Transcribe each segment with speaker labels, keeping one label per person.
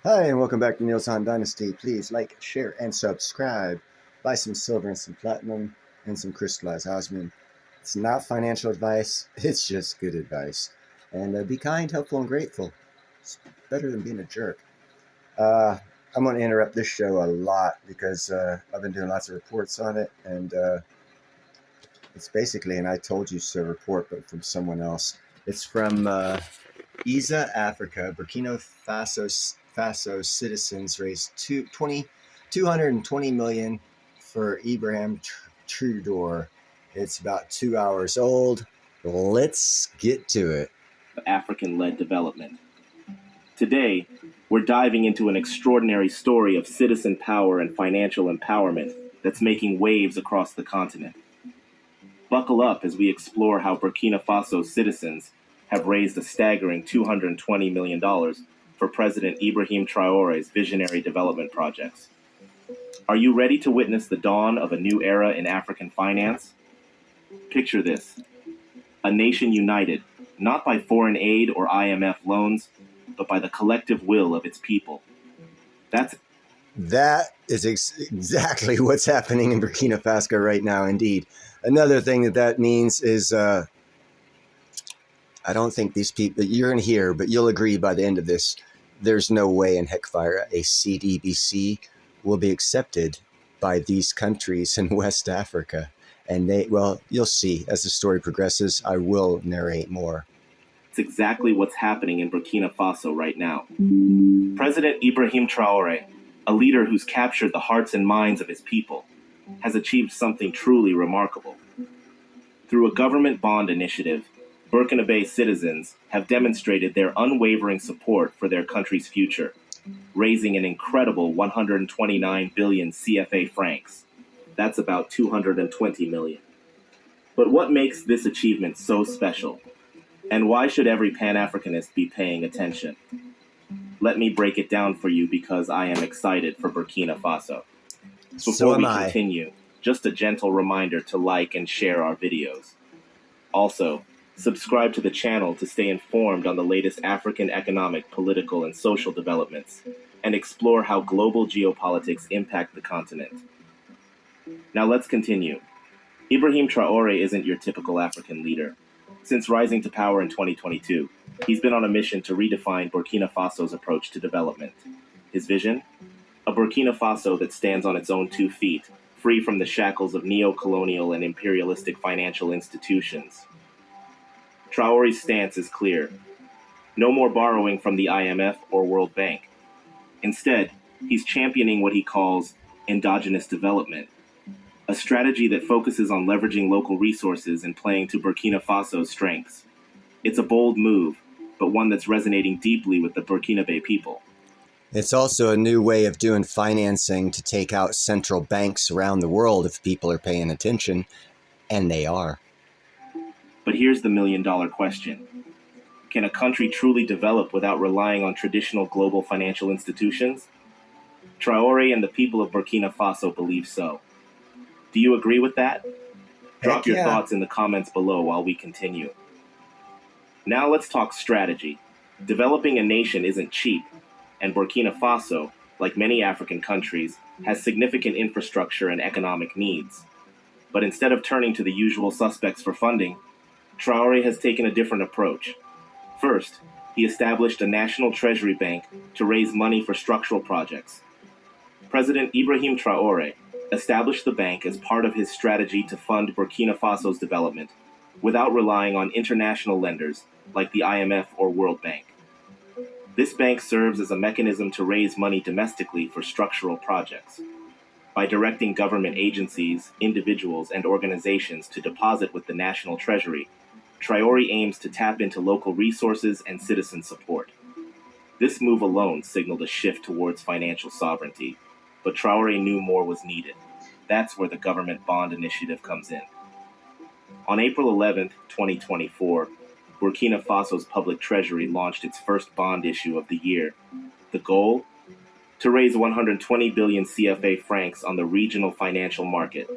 Speaker 1: Hi, and welcome back to Neil's Han Dynasty. Please like, share, and subscribe. Buy some silver and some platinum and some crystallized osmium. It's not financial advice, it's just good advice. And be kind, helpful, and grateful. It's better than being a jerk. Uh, I'm going to interrupt this show a lot because I've been doing lots of reports on it, and it's basically an I told you so report, but from someone else. It's from Isa, Africa. Burkina Faso citizens raised 220 million for Ibrahim Trudeau. It's about 2 hours old. Let's get to it.
Speaker 2: African-led development. Today, we're diving into an extraordinary story of citizen power and financial empowerment that's making waves across the continent. Buckle up as we explore how Burkina Faso citizens have raised a staggering $220 million for President Ibrahim Traore's visionary development projects. Are you ready to witness the dawn of a new era in African finance? Picture this: a nation united, not by foreign aid or IMF loans, but by the collective will of its people.
Speaker 1: That is exactly what's happening in Burkina Faso right now, indeed. Another thing that means is I don't think these people, you're in here, but you'll agree by the end of this, there's no way in heckfire a CDBC will be accepted by these countries in West Africa. And you'll see as the story progresses. I will narrate more.
Speaker 2: It's exactly what's happening in Burkina Faso right now. President Ibrahim Traore, a leader who's captured the hearts and minds of his people, has achieved something truly remarkable. Through a government bond initiative, Burkina citizens have demonstrated their unwavering support for their country's future, raising an incredible 129 billion CFA francs. That's about 220 million. But what makes this achievement so special? And why should every Pan-Africanist be paying attention? Let me break it down for you because I am excited for Burkina Faso. Before we continue, just a gentle reminder to like and share our videos. Also, subscribe to the channel to stay informed on the latest African economic, political, and social developments, and explore how global geopolitics impact the continent. Now let's continue. Ibrahim Traore isn't your typical African leader. Since rising to power in 2022, he's been on a mission to redefine Burkina Faso's approach to development. His vision? A Burkina Faso that stands on its own 2 feet, free from the shackles of neo-colonial and imperialistic financial institutions. Traore's stance is clear: no more borrowing from the IMF or World Bank. Instead, he's championing what he calls endogenous development, a strategy that focuses on leveraging local resources and playing to Burkina Faso's strengths. It's a bold move, but one that's resonating deeply with the Burkinabe people.
Speaker 1: It's also a new way of doing financing to take out central banks around the world if people are paying attention, and they are.
Speaker 2: But here's the million-dollar question. Can a country truly develop without relying on traditional global financial institutions? Traore and the people of Burkina Faso believe so. Do you agree with that? Drop your thoughts in the comments below while we continue. Now let's talk strategy. Developing a nation isn't cheap, and Burkina Faso, like many African countries, has significant infrastructure and economic needs. But instead of turning to the usual suspects for funding, Traore has taken a different approach. First, he established a national treasury bank to raise money for structural projects. President Ibrahim Traore established the bank as part of his strategy to fund Burkina Faso's development without relying on international lenders like the IMF or World Bank. This bank serves as a mechanism to raise money domestically for structural projects. By directing government agencies, individuals, and organizations to deposit with the national treasury, Traore aims to tap into local resources and citizen support. This move alone signaled a shift towards financial sovereignty, but Traore knew more was needed. That's where the government bond initiative comes in. On April 11, 2024, Burkina Faso's public treasury launched its first bond issue of the year. The goal? To raise 120 billion CFA francs on the regional financial market.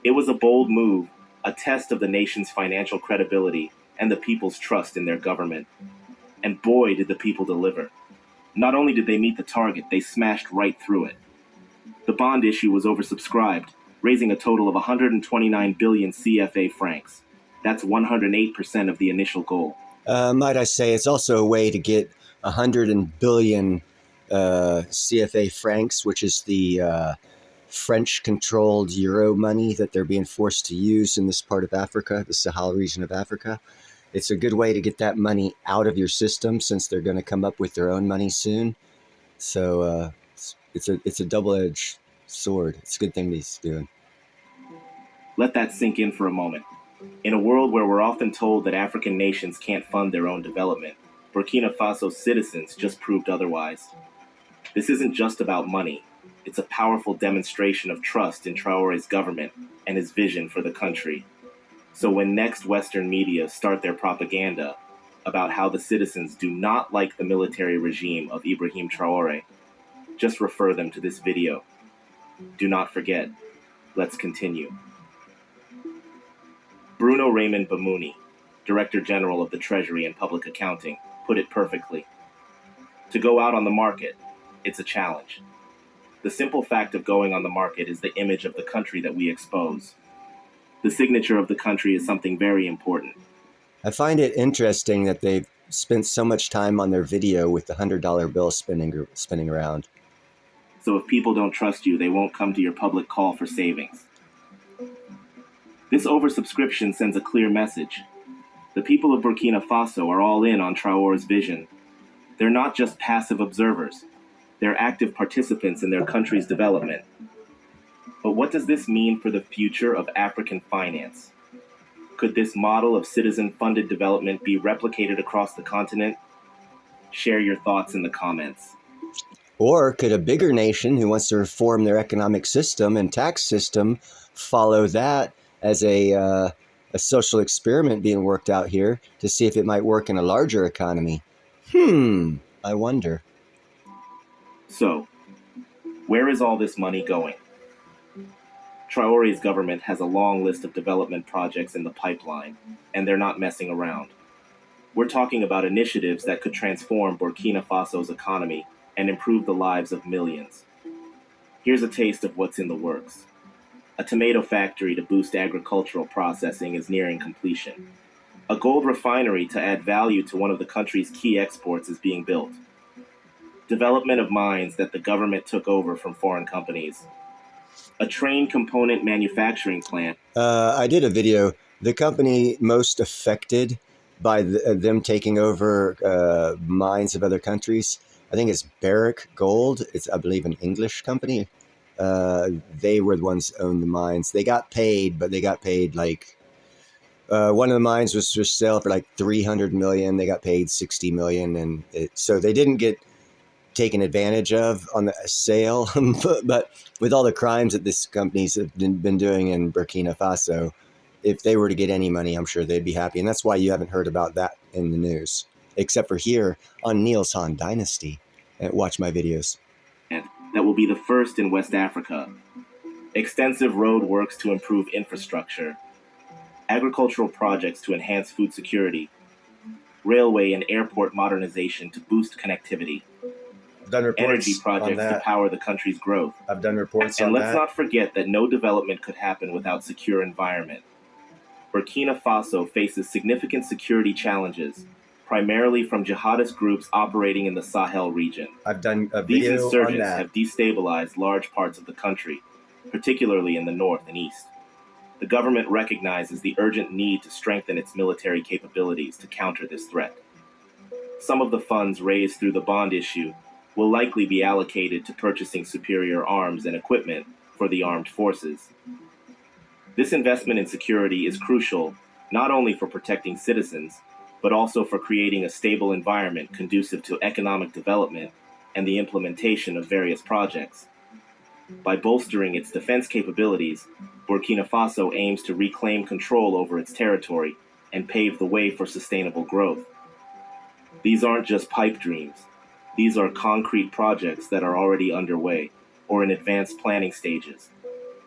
Speaker 2: It was a bold move, a test of the nation's financial credibility and the people's trust in their government. And boy, did the people deliver. Not only did they meet the target, they smashed right through it. The bond issue was oversubscribed, raising a total of 129 billion CFA francs. That's 108% of the initial goal.
Speaker 1: Might I say, it's also a way to get 100 billion CFA francs, which is the French-controlled euro money that they're being forced to use in this part of Africa, the Sahel region of Africa. It's a good way to get that money out of your system since they're going to come up with their own money soon. So it's a double-edged sword. It's a good thing he's doing.
Speaker 2: Let that sink in for a moment. In a world where we're often told that African nations can't fund their own development, Burkina Faso's citizens just proved otherwise. This isn't just about money. It's a powerful demonstration of trust in Traore's government and his vision for the country. So when next Western media start their propaganda about how the citizens do not like the military regime of Ibrahim Traore, just refer them to this video. Do not forget. Let's continue. Bruno Raymond Bamouni, Director General of the Treasury and Public Accounting, put it perfectly. To go out on the market, it's a challenge. The simple fact of going on the market is the image of the country that we expose. The signature of the country is something very important.
Speaker 1: I find it interesting that they've spent so much time on their video with the $100 bill spinning around.
Speaker 2: So if people don't trust you, they won't come to your public call for savings. This oversubscription sends a clear message. The people of Burkina Faso are all in on Traore's vision. They're not just passive observers. They're active participants in their country's development. But what does this mean for the future of African finance? Could this model of citizen-funded development be replicated across the continent? Share your thoughts in the comments.
Speaker 1: Or could a bigger nation who wants to reform their economic system and tax system follow that as a social experiment being worked out here to see if it might work in a larger economy? I wonder.
Speaker 2: So, where is all this money going? Traore's government has a long list of development projects in the pipeline, and they're not messing around. We're talking about initiatives that could transform Burkina Faso's economy and improve the lives of millions. Here's a taste of what's in the works. A tomato factory to boost agricultural processing is nearing completion. A gold refinery to add value to one of the country's key exports is being built. Development of mines that the government took over from foreign companies. A train component manufacturing plant.
Speaker 1: I did a video. The company most affected by them taking over mines of other countries, I think it's Barrick Gold. It's, I believe, an English company. They were the ones that owned the mines. They got paid, but they got paid like one of the mines was for sale for like 300 million. They got paid 60 million, and so they didn't get taken advantage of on the sale. But with all the crimes that this companies have been doing in Burkina Faso, if they were to get any money, I'm sure they'd be happy. And that's why you haven't heard about that in the news, except for here on Niels Han Dynasty. And watch my videos.
Speaker 2: That will be the first in West Africa. Extensive road works to improve infrastructure. Agricultural projects to enhance food security. Railway and airport modernization to boost connectivity.
Speaker 1: I've done reports
Speaker 2: Energy projects to power the country's growth.
Speaker 1: I've done reports
Speaker 2: and
Speaker 1: on that.
Speaker 2: And let's not forget that no development could happen without secure environment. Burkina Faso faces significant security challenges, primarily from jihadist groups operating in the Sahel region.
Speaker 1: I've done a
Speaker 2: These
Speaker 1: video
Speaker 2: insurgents
Speaker 1: on that.
Speaker 2: have destabilized large parts of the country, particularly in the north and east. The government recognizes the urgent need to strengthen its military capabilities to counter this threat. Some of the funds raised through the bond issue will likely be allocated to purchasing superior arms and equipment for the armed forces. This investment in security is crucial not only for protecting citizens, but also for creating a stable environment conducive to economic development and the implementation of various projects. By bolstering its defense capabilities, Burkina Faso aims to reclaim control over its territory and pave the way for sustainable growth. These aren't just pipe dreams. These are concrete projects that are already underway or in advanced planning stages,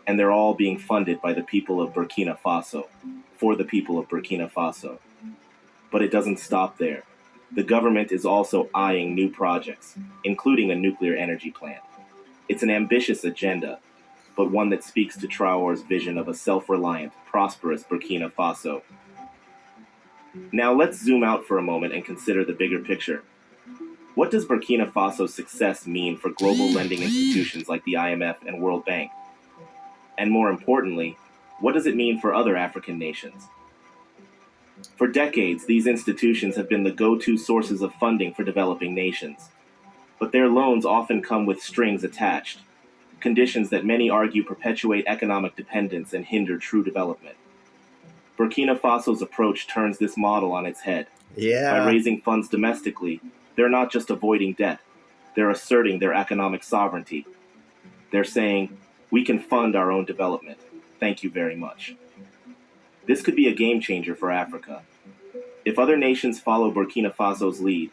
Speaker 2: and they're all being funded by the people of Burkina Faso, for the people of Burkina Faso. But it doesn't stop there. The government is also eyeing new projects, including a nuclear energy plant. It's an ambitious agenda, but one that speaks to Traore's vision of a self-reliant, prosperous Burkina Faso. Now let's zoom out for a moment and consider the bigger picture. What does Burkina Faso's success mean for global lending institutions like the IMF and World Bank? And more importantly, what does it mean for other African nations? For decades, these institutions have been the go-to sources of funding for developing nations. But their loans often come with strings attached, conditions that many argue perpetuate economic dependence and hinder true development. Burkina Faso's approach turns this model on its head. By
Speaker 1: Yeah.
Speaker 2: raising funds domestically, they're not just avoiding debt, they're asserting their economic sovereignty. They're saying, we can fund our own development. Thank you very much. This could be a game changer for Africa. If other nations follow Burkina Faso's lead,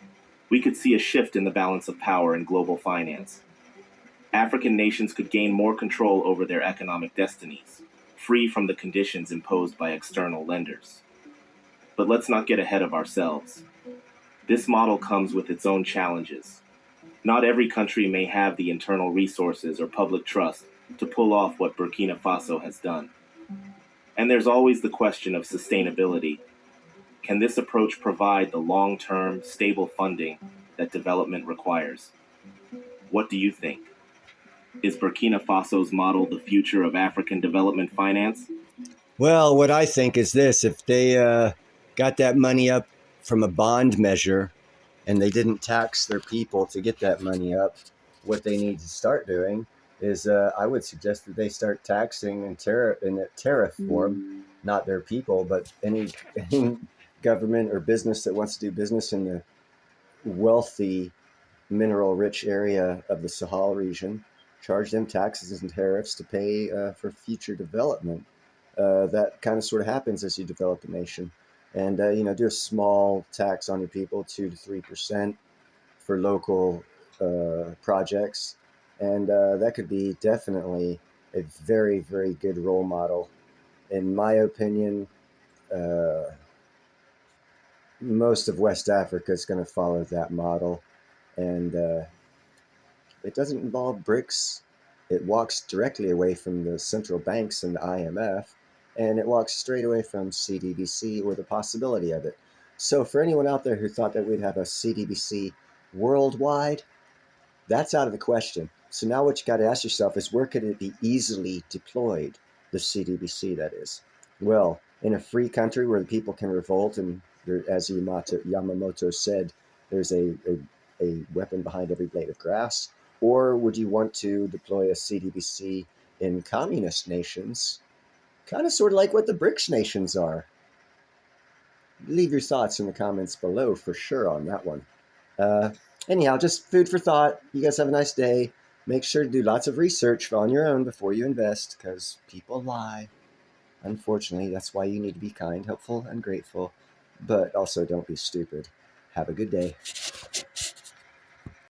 Speaker 2: we could see a shift in the balance of power in global finance. African nations could gain more control over their economic destinies, free from the conditions imposed by external lenders. But let's not get ahead of ourselves. This model comes with its own challenges. Not every country may have the internal resources or public trust to pull off what Burkina Faso has done. And there's always the question of sustainability. Can this approach provide the long-term, stable funding that development requires? What do you think? Is Burkina Faso's model the future of African development finance?
Speaker 1: Well, what I think is this: if they got that money up from a bond measure and they didn't tax their people to get that money up, what they need to start doing is I would suggest that they start taxing in a tariff form, not their people, but any government or business that wants to do business in the wealthy, mineral rich area of the Sahel region, charge them taxes and tariffs to pay for future development. That kind of sort of happens as you develop a nation. And, do a small tax on your people, 2 to 3% for local projects. And that could be definitely a very, very good role model. In my opinion, uh, most of West Africa is going to follow that model. And it doesn't involve BRICS. It walks directly away from the central banks and the IMF, and it walks straight away from CDBC or the possibility of it. So, for anyone out there who thought that we'd have a CDBC worldwide, that's out of the question. So, now what you got to ask yourself is where could it be easily deployed? The CDBC, that is. Well, in a free country where the people can revolt, and there, as Yamamoto said, there's a weapon behind every blade of grass. Or would you want to deploy a CDBC in communist nations, kind of sort of like what the BRICS nations are? Leave your thoughts in the comments below for sure on that one. Uh, Anyhow, just food for thought. You guys have a nice day. Make sure to do lots of research on your own before you invest, because people lie. Unfortunately, that's why you need to be kind, helpful, and grateful. But also don't be stupid. Have a good day.